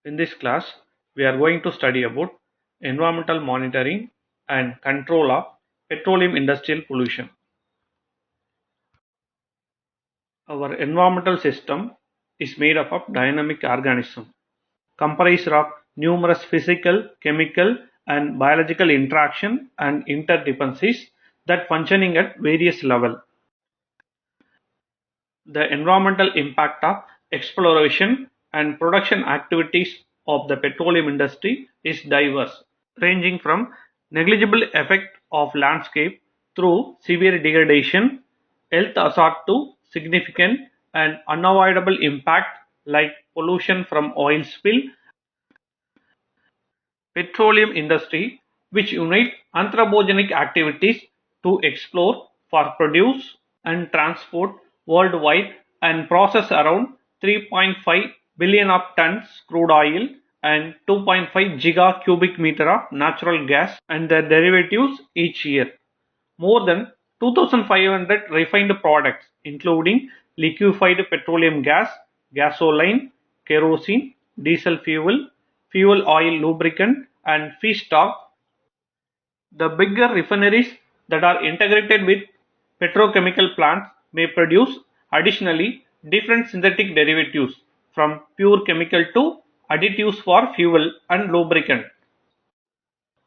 In this class, we are going to study about environmental monitoring and control of petroleum industrial pollution. Our environmental system is made up of dynamic organisms comprised of numerous physical, chemical, and biological interaction and interdependencies that functioning at various levels. The environmental impact of exploration and production activities of the petroleum industry is diverse, ranging from negligible effect of landscape through severe degradation, health hazard to significant and unavoidable impact like pollution from oil spill. Petroleum industry, which unite anthropogenic activities to explore for produce and transport worldwide and process around 3.5 billion of tons crude oil and 2.5 giga cubic meter of natural gas and their derivatives each year. More than 2,500 refined products including liquefied petroleum gas, gasoline, kerosene, diesel fuel, fuel oil lubricant and feedstock. The bigger refineries that are integrated with petrochemical plants may produce additionally different synthetic derivatives from pure chemical to additives for fuel and lubricant.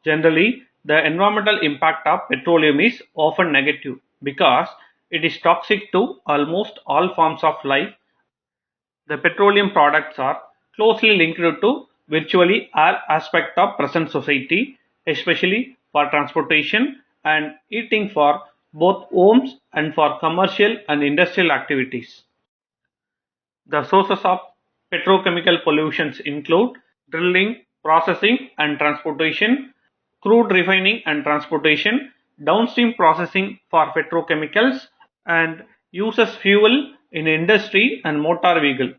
Generally, the environmental impact of petroleum is often negative because it is toxic to almost all forms of life. The petroleum products are closely linked to virtually all aspects of present society, especially for transportation and heating for both homes and for commercial and industrial activities. The sources of petrochemical pollutions include drilling, processing and transportation, crude refining and transportation, downstream processing for petrochemicals, and uses fuel in industry and motor vehicle.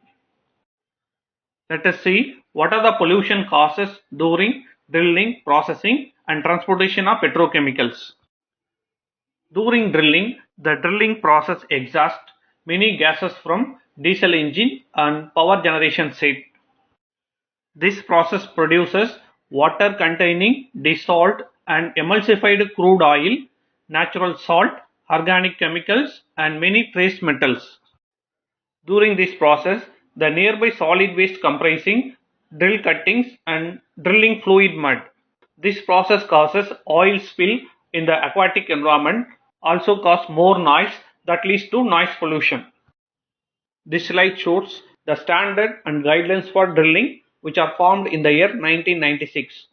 Let us see what are the pollution causes during drilling, processing and transportation of petrochemicals. During drilling, the drilling process exhausts many gases from diesel engine and power generation set. This process produces water containing dissolved and emulsified crude oil, natural salt, organic chemicals and many trace metals. During this process, the nearby solid waste comprising drill cuttings and drilling fluid mud. This process causes oil spill in the aquatic environment, also cause more noise that leads to noise pollution. This slide shows the standard and guidelines for drilling which are formed in the year 1996.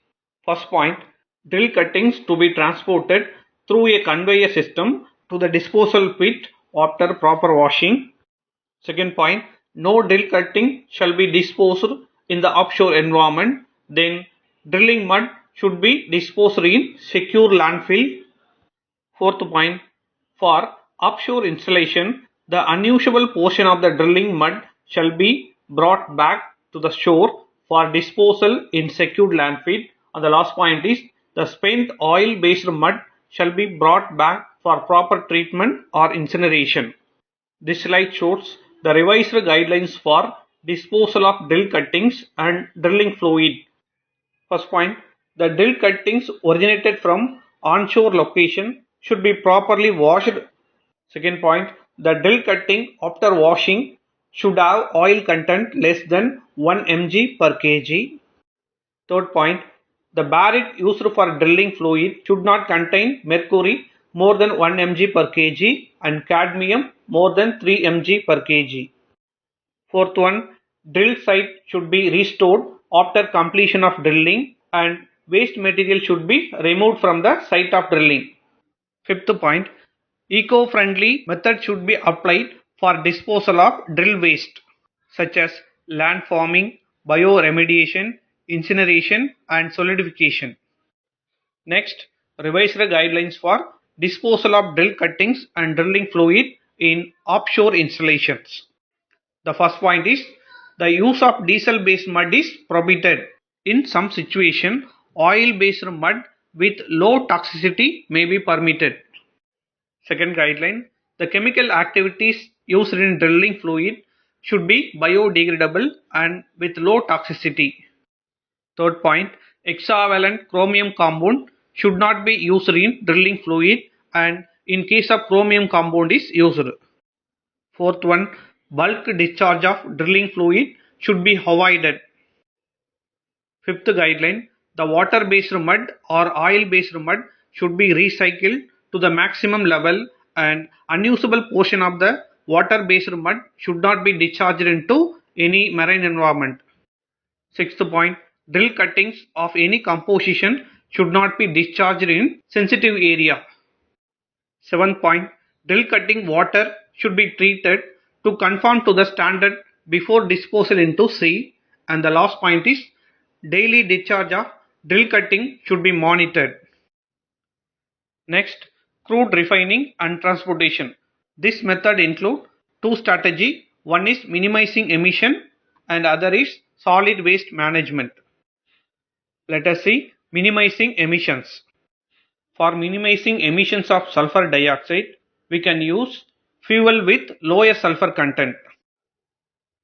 First point, drill cuttings to be transported through a conveyor system to the disposal pit after proper washing. Second point, no drill cutting shall be disposed in the offshore environment. Then drilling mud should be disposed in secure landfill. Fourth point, for offshore installation, the unusable portion of the drilling mud shall be brought back to the shore for disposal in secured landfill. And the last point is the spent oil based mud shall be brought back for proper treatment or incineration. This slide shows the revised guidelines for disposal of drill cuttings and drilling fluid. First point, the drill cuttings originated from onshore location should be properly washed. Second point, the drill cutting after washing should have oil content less than 1 mg per kg. Third point, the barrel used for drilling fluid should not contain mercury more than 1 mg per kg and cadmium more than 3 mg per kg. Fourth one, drill site should be restored after completion of drilling and waste material should be removed from the site of drilling. Fifth point, eco-friendly method should be applied for disposal of drill waste such as land farming, bioremediation, incineration and solidification. Next, revised guidelines for disposal of drill cuttings and drilling fluid in offshore installations. The first point is the use of diesel based mud is prohibited. In some situation, oil based mud with low toxicity may be permitted. Second guideline, the chemical activities used in drilling fluid should be biodegradable and with low toxicity. Third point, hexavalent chromium compound should not be used in drilling fluid, and in case of chromium compound is used. Fourth one, bulk discharge of drilling fluid should be avoided. Fifth guideline, the water based mud or oil based mud should be recycled to the maximum level, and unusable portion of the water based mud should not be discharged into any marine environment. Sixth point, drill cuttings of any composition should not be discharged in sensitive area. Seventh point, drill cutting water should be treated to conform to the standard before disposal into sea. And the last point is, daily discharge of drill cutting should be monitored. Next, crude refining and transportation. This method include two strategy. One is minimizing emission and other is solid waste management. Let us see minimizing emissions. For minimizing emissions of sulfur dioxide, we can use fuel with lower sulfur content.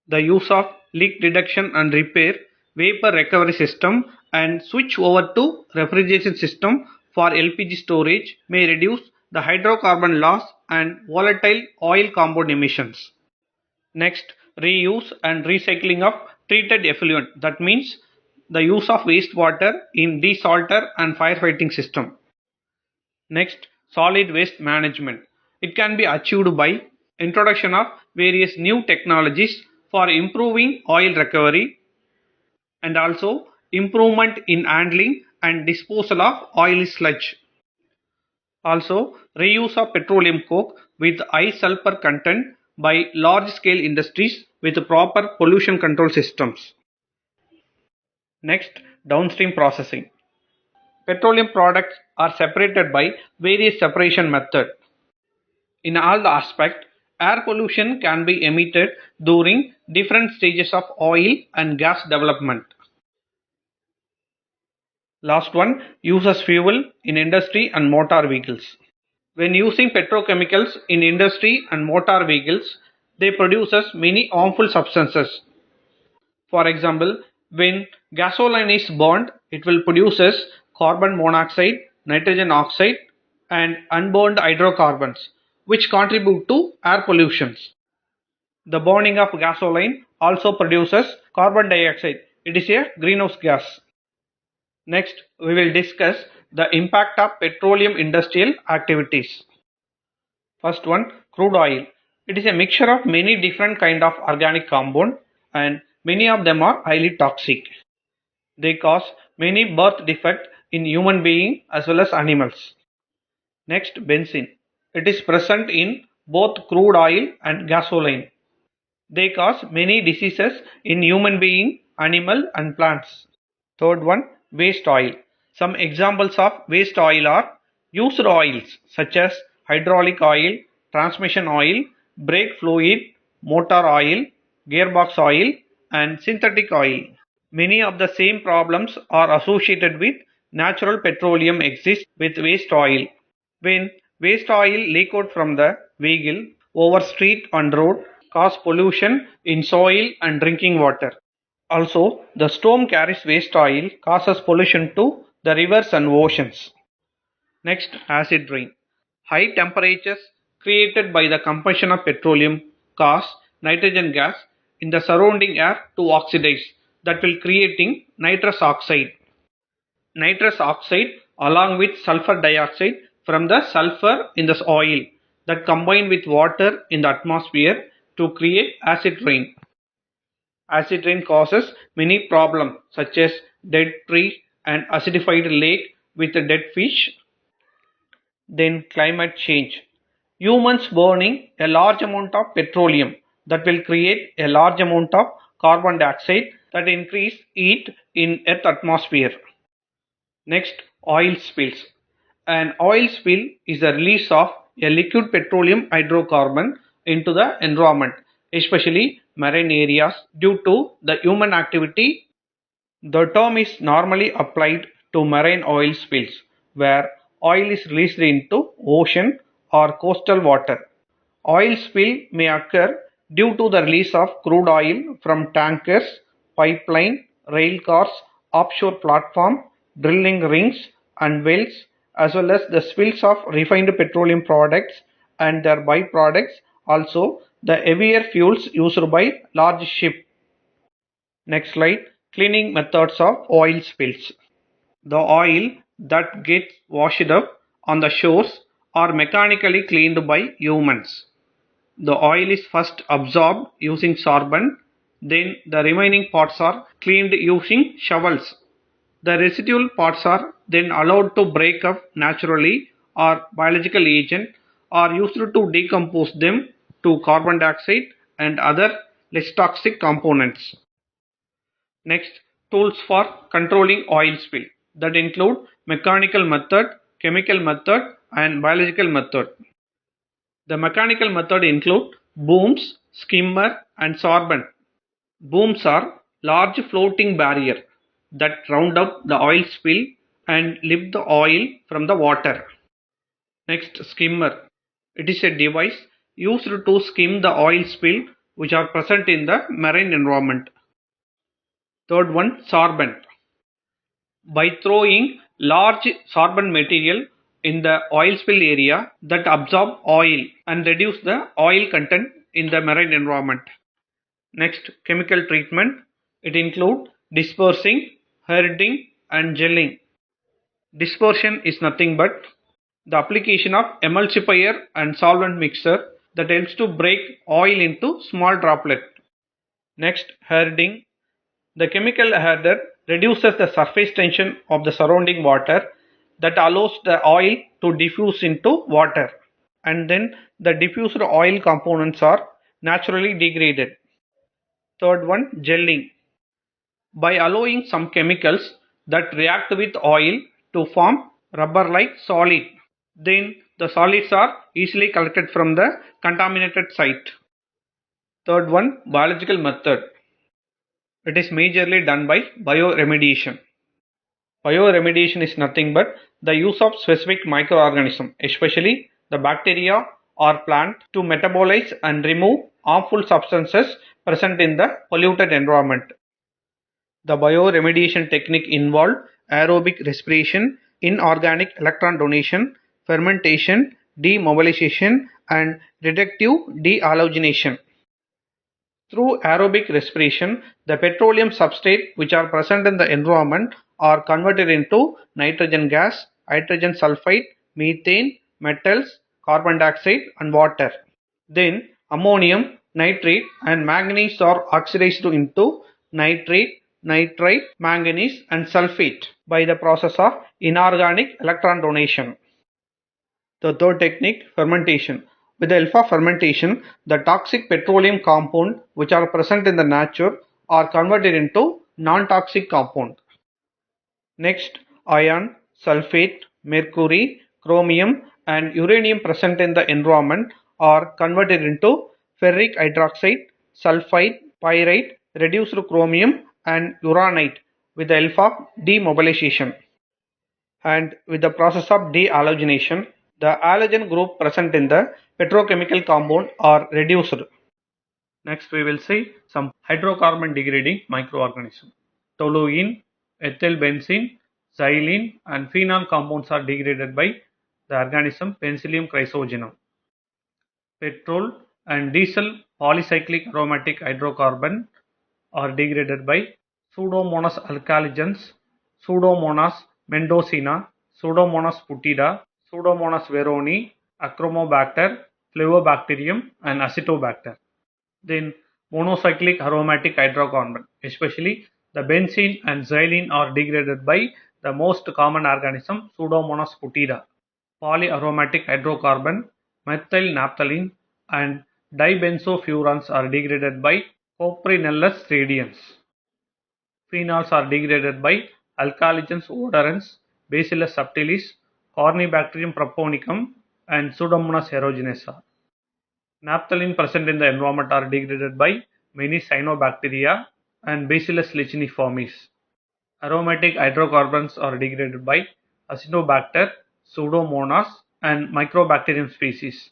The use of leak detection and repair, vapor recovery system, and switch over to refrigeration system for LPG storage may reduce the hydrocarbon loss and volatile oil compound emissions. Next, reuse and recycling of treated effluent. That means the use of wastewater in desalter and firefighting system. Next, solid waste management. It can be achieved by introduction of various new technologies for improving oil recovery and also improvement in handling and disposal of oil sludge. Also, reuse of petroleum coke with high sulfur content by large scale industries with proper pollution control systems. Next, downstream processing. Petroleum products are separated by various separation methods. In all the aspects, air pollution can be emitted during different stages of oil and gas development. Last one, use as fuel in industry and motor vehicles. When using petrochemicals in industry and motor vehicles, they produce many harmful substances. For example, when gasoline is burned, it will produce carbon monoxide, nitrogen oxide, and unburned hydrocarbons, which contribute to air pollution. The burning of gasoline also produces carbon dioxide. It is a greenhouse gas. Next, we will discuss the impact of petroleum industrial activities. First one, crude oil. It is a mixture of many different kind of organic compound, and many of them are highly toxic. They cause many birth defects in human beings as well as animals. Next, benzene. It is present in both crude oil and gasoline. They cause many diseases in human being, animal and plants. Third one, waste oil. Some examples of waste oil are used oils such as hydraulic oil, transmission oil, brake fluid, motor oil, gearbox oil and synthetic oil. Many of the same problems are associated with natural petroleum exist with waste oil. When waste oil leak out from the vehicle over street and road, cause pollution in soil and drinking water. Also, the storm carries waste oil, causes pollution to the rivers and oceans. Next, acid rain. High temperatures created by the combustion of petroleum cause nitrogen gas in the surrounding air to oxidize, that will creating nitrous oxide. Nitrous oxide along with sulfur dioxide from the sulfur in the oil that combine with water in the atmosphere to create acid rain. Acid rain causes many problems such as dead tree and acidified lake with dead fish. Then climate change. Humans burning a large amount of petroleum that will create a large amount of carbon dioxide that increase heat in earth atmosphere. Next, oil spills. An oil spill is the release of a liquid petroleum hydrocarbon into the environment, especially marine areas due to the human activity. The term is normally applied to marine oil spills where oil is released into ocean or coastal water. Oil spill may occur due to the release of crude oil from tankers, pipeline, rail cars offshore platform, drilling rings and wells, as well as the spills of refined petroleum products and their byproducts, also the heavier fuels used by large ships. Next slide, cleaning methods of oil spills. The oil that gets washed up on the shores are mechanically cleaned by humans. The oil is first absorbed using sorbent, then the remaining parts are cleaned using shovels. The residual parts are then allowed to break up naturally or biological agent are used to decompose them to carbon dioxide and other less toxic components. Next, tools for controlling oil spill that include mechanical method, chemical method and biological method. The mechanical method include booms, skimmer and sorbent. Booms are large floating barrier that round up the oil spill and lift the oil from the water. Next, skimmer. It is a device used to skim the oil spill which are present in the marine environment. Third one, sorbent. By throwing large sorbent material in the oil spill area that absorb oil and reduce the oil content in the marine environment. Next, chemical treatment. It includes dispersing, herding and gelling. Dispersion is nothing but the application of emulsifier and solvent mixture that helps to break oil into small droplet. Next, herding. The chemical herder reduces the surface tension of the surrounding water that allows the oil to diffuse into water, and then the diffused oil components are naturally degraded. Third one, gelling. By allowing some chemicals that react with oil to form rubber-like solid. Then the solids are easily collected from the contaminated site. Third one, biological method. It is majorly done by bioremediation. Bioremediation is nothing but the use of specific microorganisms, especially the bacteria or plant, to metabolize and remove harmful substances present in the polluted environment. The bioremediation technique involved aerobic respiration, inorganic electron donation, fermentation, demobilization, and reductive dehalogenation. Through aerobic respiration, the petroleum substrate which are present in the environment are converted into nitrogen gas, hydrogen sulfide, methane, metals, carbon dioxide and water. Then ammonium, nitrate and manganese are oxidized into nitrate, nitrite, manganese and sulfate by the process of inorganic electron donation. The third technique, fermentation. With the help of fermentation, the toxic petroleum compound which are present in the nature are converted into non-toxic compound. Next, iron, sulfate, mercury, chromium and uranium present in the environment are converted into ferric hydroxide, sulfide, pyrite, reduced chromium and uranite with the help of demobilization. And with the process of dehalogenation, the halogen group present in the petrochemical compound are reduced. Next we will see some hydrocarbon degrading microorganisms. Toluene, ethylbenzene, xylene and phenol compounds are degraded by the organism Penicillium chrysogenum. Petrol and diesel polycyclic aromatic hydrocarbon are degraded by Pseudomonas alkaligens, Pseudomonas mendocina, Pseudomonas putida, Pseudomonas veroni, Achromobacter, Flevobacterium and Acetobacter. Then monocyclic aromatic hydrocarbon, especially the benzene and xylene are degraded by the most common organism Pseudomonas putida. Polyaromatic hydrocarbon, methyl naphthalene and dibenzofurans are degraded by Coprinellus radians. Phenols are degraded by Alkaligens odorans, Bacillus subtilis, Cornybacterium proponicum and Pseudomonas aeruginosa. Naphthalene present in the environment are degraded by many cyanobacteria and Bacillus licheniformis. Aromatic hydrocarbons are degraded by Acinetobacter, Pseudomonas and Microbacterium species.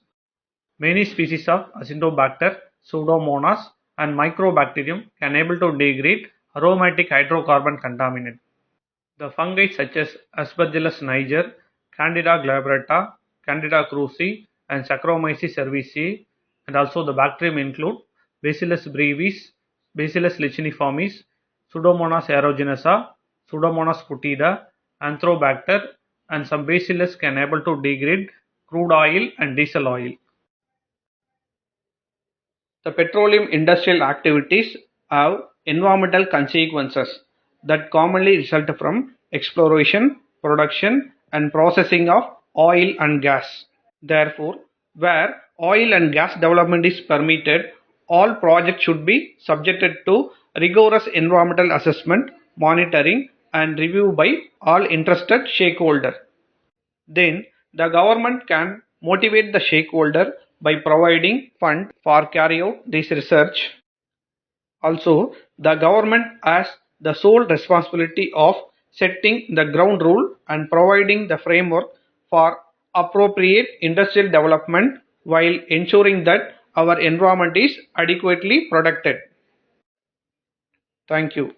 Many species of Acinetobacter, Pseudomonas and Microbacterium can able to degrade aromatic hydrocarbon contaminant. The fungi such as Aspergillus niger, Candida glabrata, Candida krusei, and Saccharomyces cerevisiae, and also the bacterium include Bacillus brevis, Bacillus licheniformis, Pseudomonas aeruginosa, Pseudomonas putida, Anthrobacter, and some Bacillus can able to degrade crude oil and diesel oil. The petroleum industrial activities have environmental consequences that commonly result from exploration, production, and processing of oil and gas. Therefore, where oil and gas development is permitted, all projects should be subjected to rigorous environmental assessment, monitoring, and review by all interested stakeholders. Then the government can motivate the stakeholder by providing fund for carry out this research. Also, the government has the sole responsibility of setting the ground rule and providing the framework for appropriate industrial development while ensuring that our environment is adequately protected. Thank you.